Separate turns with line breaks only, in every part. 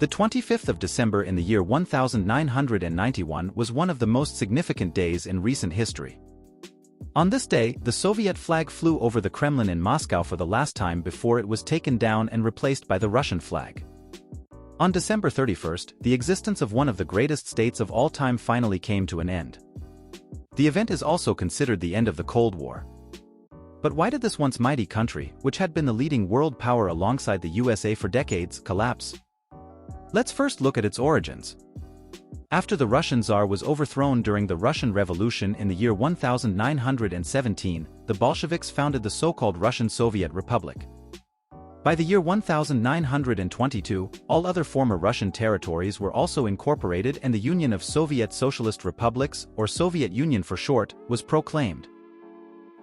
The 25th of December in the year 1991 was one of the most significant days in recent history. On this day, the Soviet flag flew over the Kremlin in Moscow for the last time before it was taken down and replaced by the Russian flag. On December 31st, the existence of one of the greatest states of all time finally came to an end. The event is also considered the end of the Cold War. But why did this once mighty country, which had been the leading world power alongside the USA for decades, collapse? Let's first look at its origins. After the Russian Tsar was overthrown during the Russian Revolution in the year 1917, the Bolsheviks founded the so-called Russian Soviet Republic. By the year 1922, all other former Russian territories were also incorporated and the Union of Soviet Socialist Republics, or Soviet Union for short, was proclaimed.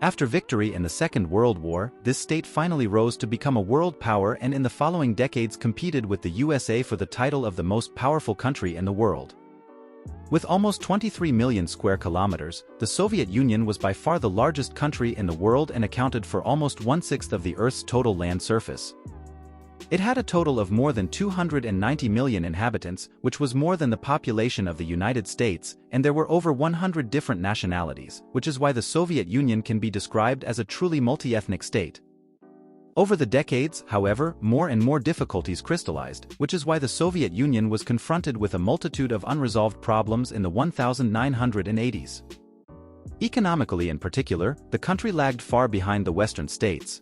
After victory in the Second World War, this state finally rose to become a world power and in the following decades competed with the USA for the title of the most powerful country in the world. With almost 23 million square kilometers, the Soviet Union was by far the largest country in the world and accounted for almost one-sixth of the Earth's total land surface. It had a total of more than 290 million inhabitants, which was more than the population of the United States, and there were over 100 different nationalities, which is why the Soviet Union can be described as a truly multi-ethnic state. Over the decades, however, more and more difficulties crystallized, which is why the Soviet Union was confronted with a multitude of unresolved problems in the 1980s. Economically in particular, the country lagged far behind the Western states.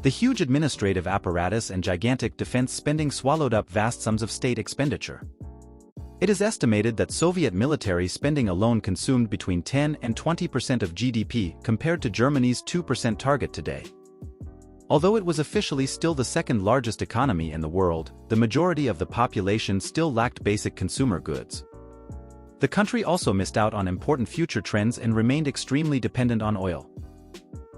The huge administrative apparatus and gigantic defense spending swallowed up vast sums of state expenditure. It is estimated that Soviet military spending alone consumed between 10 and 20% of GDP compared to Germany's 2% target today. Although it was officially still the second largest economy in the world, the majority of the population still lacked basic consumer goods. The country also missed out on important future trends and remained extremely dependent on oil.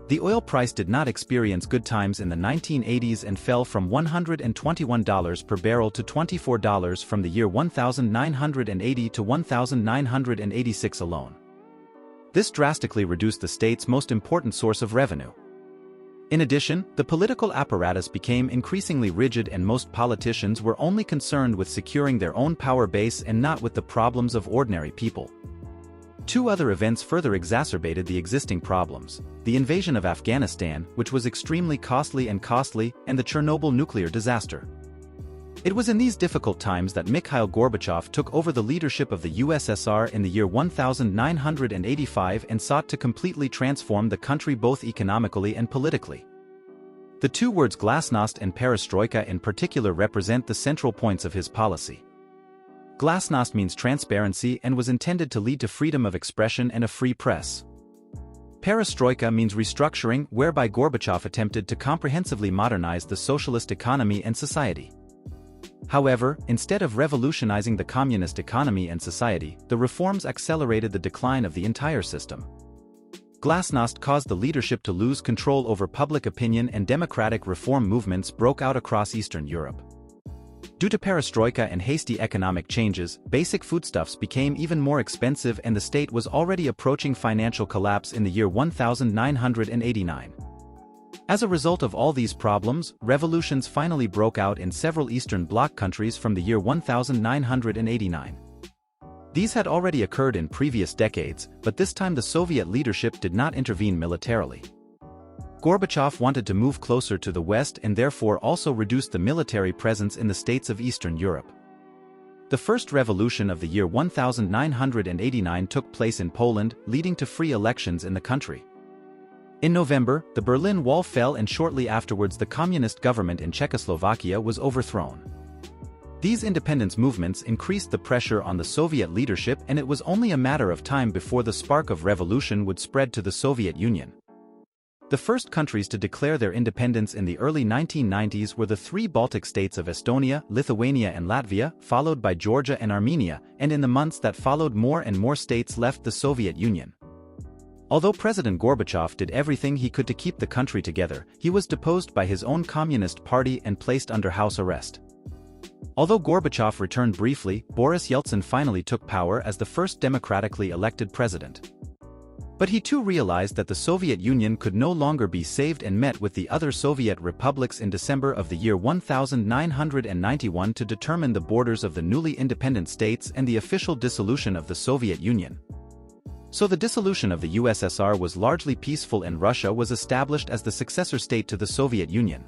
The oil price did not experience good times in the 1980s and fell from $121 per barrel to $24 from the year 1980 to 1986 alone. This drastically reduced the state's most important source of revenue. In addition, the political apparatus became increasingly rigid and most politicians were only concerned with securing their own power base and not with the problems of ordinary people. Two other events further exacerbated the existing problems: the invasion of Afghanistan, which was extremely costly, and the Chernobyl nuclear disaster. It was in these difficult times that Mikhail Gorbachev took over the leadership of the USSR in the year 1985 and sought to completely transform the country both economically and politically. The two words glasnost and perestroika in particular represent the central points of his policy. Glasnost means transparency and was intended to lead to freedom of expression and a free press. Perestroika means restructuring, whereby Gorbachev attempted to comprehensively modernize the socialist economy and society. However, instead of revolutionizing the communist economy and society, the reforms accelerated the decline of the entire system. Glasnost caused the leadership to lose control over public opinion and democratic reform movements broke out across Eastern Europe. Due to perestroika and hasty economic changes, basic foodstuffs became even more expensive and the state was already approaching financial collapse in the year 1989. As a result of all these problems, revolutions finally broke out in several Eastern Bloc countries from the year 1989. These had already occurred in previous decades, but this time the Soviet leadership did not intervene militarily. Gorbachev wanted to move closer to the West and therefore also reduced the military presence in the states of Eastern Europe. The first revolution of the year 1989 took place in Poland, leading to free elections in the country. In November, the Berlin Wall fell and shortly afterwards the communist government in Czechoslovakia was overthrown. These independence movements increased the pressure on the Soviet leadership and it was only a matter of time before the spark of revolution would spread to the Soviet Union. The first countries to declare their independence in the early 1990s were the three Baltic states of Estonia, Lithuania and Latvia, followed by Georgia and Armenia, and in the months that followed more and more states left the Soviet Union. Although President Gorbachev did everything he could to keep the country together, he was deposed by his own Communist Party and placed under house arrest. Although Gorbachev returned briefly, Boris Yeltsin finally took power as the first democratically elected president. But he too realized that the Soviet Union could no longer be saved and met with the other Soviet republics in December of the year 1991 to determine the borders of the newly independent states and the official dissolution of the Soviet Union. So the dissolution of the USSR was largely peaceful and Russia was established as the successor state to the Soviet Union.